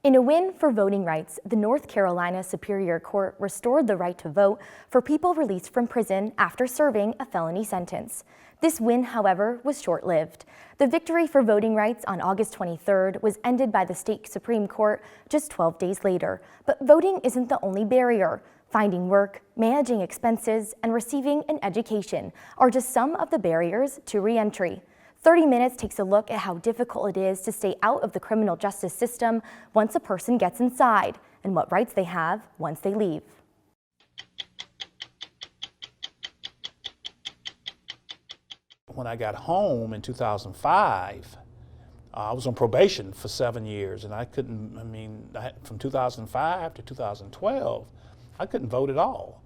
In a win for voting rights, the North Carolina Superior Court restored the right to vote for people released from prison after serving a felony sentence. This win, however, was short-lived. The victory for voting rights on August 23rd was ended by the state Supreme Court just 12 days later. But voting isn't the only barrier. Finding work, managing expenses, and receiving an education are just some of the barriers to re-entry. 30 Minutes takes a look at how difficult it is to stay out of the criminal justice system once a person gets inside, and what rights they have once they leave. When I got home in 2005, I was on probation for 7 years, and from 2005 to 2012, I couldn't vote at all.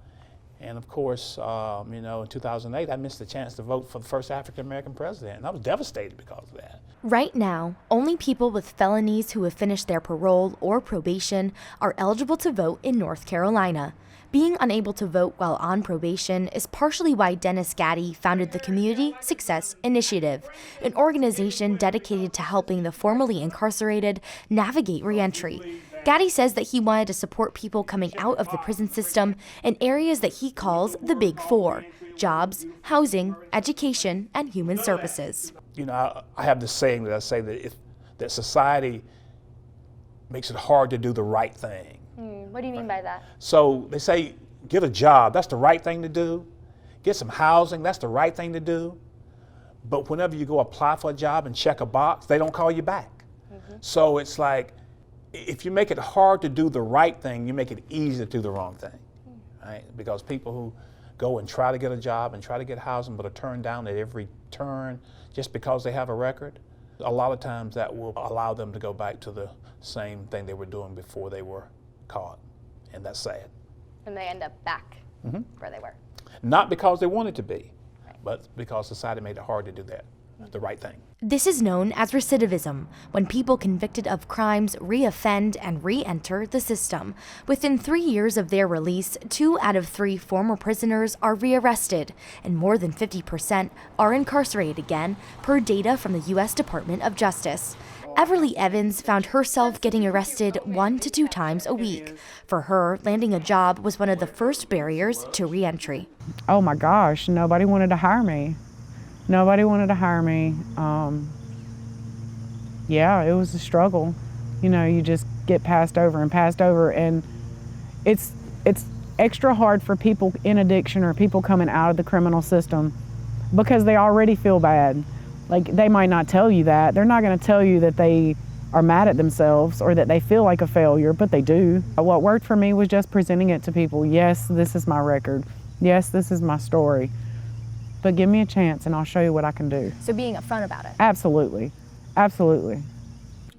And of course, in 2008, I missed the chance to vote for the first African-American president, and I was devastated because of that. Right now, only people with felonies who have finished their parole or probation are eligible to vote in North Carolina. Being unable to vote while on probation is partially why Dennis Gaddy founded the Community Success Initiative, an organization dedicated to helping the formerly incarcerated navigate reentry. Gaddy says that he wanted to support people coming out of the prison system in areas that he calls the Big Four: jobs, housing, education, and human services. I have this saying that I say that society makes it hard to do the right thing. What do you mean by that? So they say, get a job, that's the right thing to do. Get some housing, that's the right thing to do. But whenever you go apply for a job and check a box, they don't call you back. So it's like, if you make it hard to do the right thing, you make it easy to do the wrong thing, right? Because people who go and try to get a job and try to get housing but are turned down at every turn just because they have a record, a lot of times that will allow them to go back to the same thing they were doing before they were caught, and that's sad. And they end up back where they were. Not because they wanted to be, but because society made it hard to do that, the right thing. This is known as recidivism, when people convicted of crimes re-offend and re-enter the system. Within 3 years of their release, 2 out of 3 former prisoners are rearrested, and more than 50% are incarcerated again, per data from the U.S. Department of Justice. Everly Evans found herself getting arrested 1 to 2 times a week. For her, landing a job was one of the first barriers to re-entry. Oh my gosh, nobody wanted to hire me. Nobody wanted to hire me. Yeah, it was a struggle. You just get passed over, and it's extra hard for people in addiction or people coming out of the criminal system because they already feel bad. Like, they might not tell you that. They're not going to tell you that they are mad at themselves or that they feel like a failure, but they do. What worked for me was just presenting it to people. Yes, this is my record. Yes, this is my story. But give me a chance and I'll show you what I can do. So being upfront about it. Absolutely. Absolutely.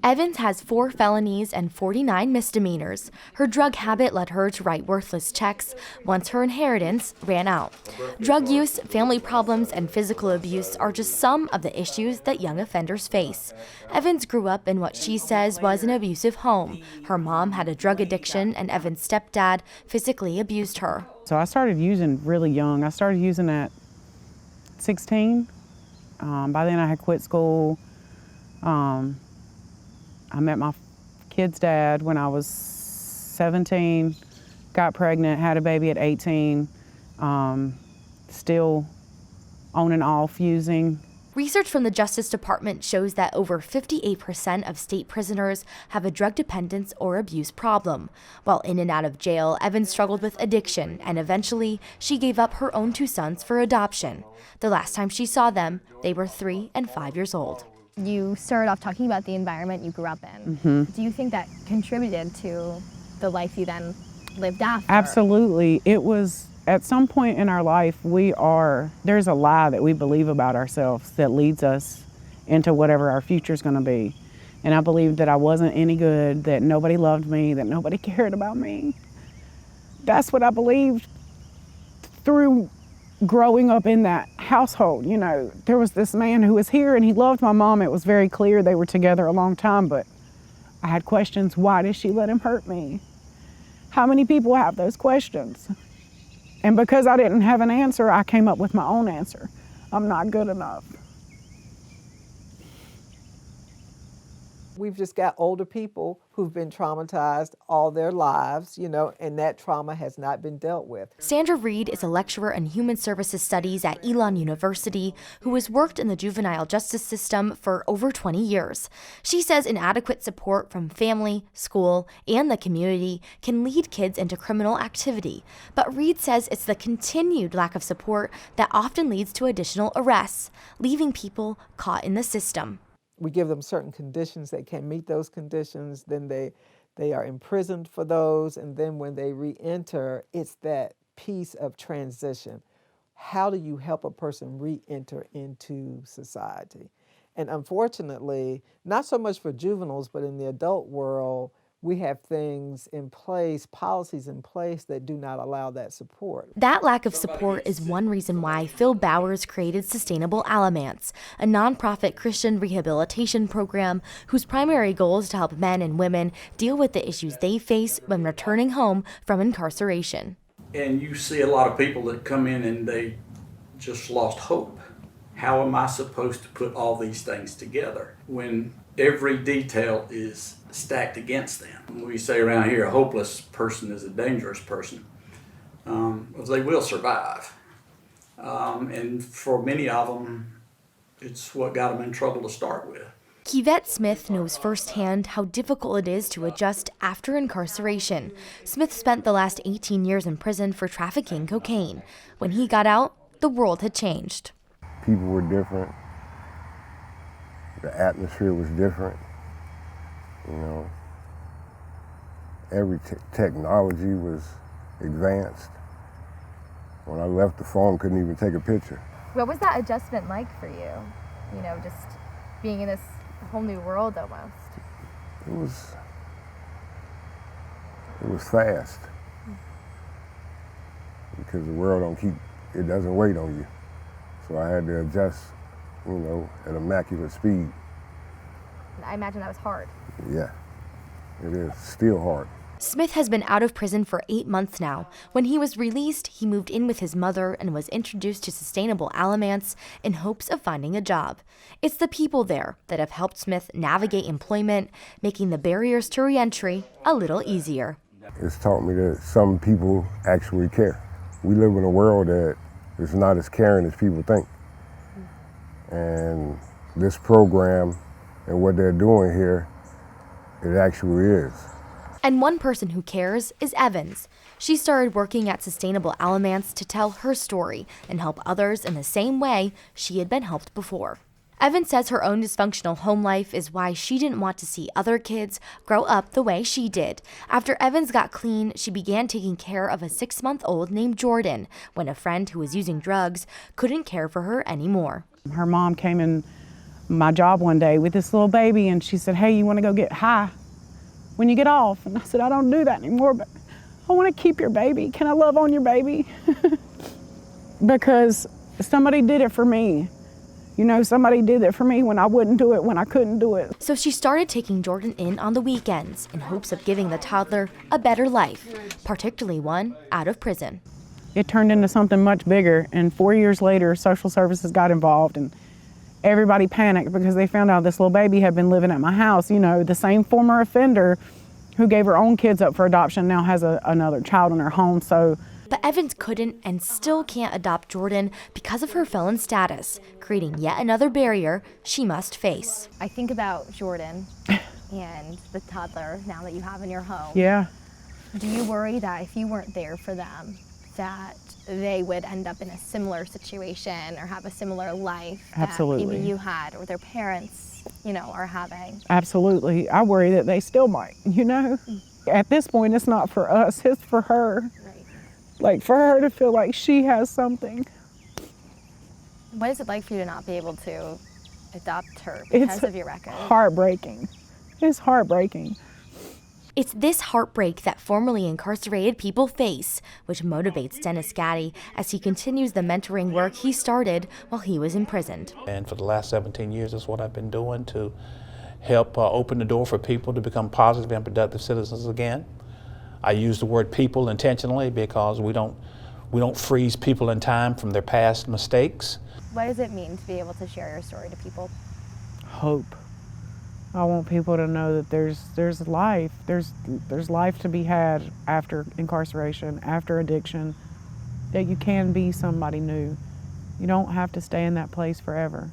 Evans has 4 felonies and 49 misdemeanors. Her drug habit led her to write worthless checks once her inheritance ran out. Drug use, family problems, and physical abuse are just some of the issues that young offenders face. Evans grew up in what she says was an abusive home. Her mom had a drug addiction, and Evans' stepdad physically abused her. So I started using really young. I started using at 16. By then I had quit school. I met my kid's dad when I was 17, got pregnant, had a baby at 18, still on and off using. Research from the Justice Department shows that over 58% of state prisoners have a drug dependence or abuse problem. While in and out of jail, Evans struggled with addiction, and eventually she gave up her own 2 sons for adoption. The last time she saw them, they were 3 and 5 years old. You started off talking about the environment you grew up in. Do you think that contributed to the life you then lived after? Absolutely. It was, at some point in our life, there's a lie that we believe about ourselves that leads us into whatever our future's gonna be. And I believed that I wasn't any good, that nobody loved me, that nobody cared about me. That's what I believed through growing up in that household. There was this man who was here and he loved my mom. It was very clear they were together a long time, but I had questions. Why did she let him hurt me? How many people have those questions? And because I didn't have an answer, I came up with my own answer. I'm not good enough. We've just got older people who've been traumatized all their lives, and that trauma has not been dealt with. Sandra Reed is a lecturer in human services studies at Elon University who has worked in the juvenile justice system for over 20 years. She says inadequate support from family, school, and the community can lead kids into criminal activity. But Reed says it's the continued lack of support that often leads to additional arrests, leaving people caught in the system. We give them certain conditions. They can't meet those conditions. Then they are imprisoned for those. And then when they re-enter, it's that piece of transition. How do you help a person re-enter into society? And unfortunately, not so much for juveniles, but in the adult world, we have things in place, policies in place that do not allow that support. That lack of support is one reason why Phil Bowers created Sustainable Aliments, a nonprofit Christian rehabilitation program whose primary goal is to help men and women deal with the issues they face when returning home from incarceration. And you see a lot of people that come in and they just lost hope. How am I supposed to put all these things together when every detail is stacked against them? We say around here, a hopeless person is a dangerous person. They will survive. And for many of them, it's what got them in trouble to start with. Kivette Smith knows firsthand how difficult it is to adjust after incarceration. Smith spent the last 18 years in prison for trafficking cocaine. When he got out, the world had changed. People were different. The atmosphere was different. Every technology was advanced. When I left, the phone couldn't even take a picture. What was that adjustment like for you? Just being in this whole new world almost. It was fast. Because the world it doesn't wait on you. So I had to adjust, at immaculate speed. I imagine that was hard. Yeah, it is still hard. Smith has been out of prison for 8 months now. When he was released, he moved in with his mother and was introduced to Sustainable Aliments in hopes of finding a job. It's the people there that have helped Smith navigate employment, making the barriers to reentry a little easier. It's taught me that some people actually care. We live in a world that is not as caring as people think. And this program and what they're doing here, it actually is. And one person who cares is Evans. She started working at Sustainable Aliments to tell her story and help others in the same way she had been helped before. Evans says her own dysfunctional home life is why she didn't want to see other kids grow up the way she did. After Evans got clean, she began taking care of a 6-month-old named Jordan when a friend who was using drugs couldn't care for her anymore. Her mom came in my job one day with this little baby and she said, "Hey, you want to go get high when you get off?" And I said, "I don't do that anymore, but I want to keep your baby. Can I love on your baby?" Because somebody did it for me. Somebody did it for me when I wouldn't do it, when I couldn't do it. So she started taking Jordan in on the weekends in hopes of giving the toddler a better life, particularly one out of prison. It turned into something much bigger, and 4 years later, social services got involved, and everybody panicked because they found out this little baby had been living at my house. The same former offender who gave her own kids up for adoption now has another child in her home. But Evans couldn't and still can't adopt Jordan because of her felon status, creating yet another barrier she must face. I think about Jordan and the toddler now that you have in your home. Yeah. Do you worry that if you weren't there for them, that they would end up in a similar situation or have a similar life Absolutely. that maybe you had or their parents, are having? Absolutely. I worry that they still might, At this point, it's not for us, it's for her. Like, for her to feel like she has something. What is it like for you to not be able to adopt her because of your record? Heartbreaking. It's heartbreaking. It's this heartbreak that formerly incarcerated people face, which motivates Dennis Gaddy as he continues the mentoring work he started while he was imprisoned. And for the last 17 years, that's what I've been doing to help open the door for people to become positive and productive citizens again. I use the word people intentionally because we don't freeze people in time from their past mistakes. What does it mean to be able to share your story to people? Hope. I want people to know that there's life. There's life to be had after incarceration, after addiction, that you can be somebody new. You don't have to stay in that place forever.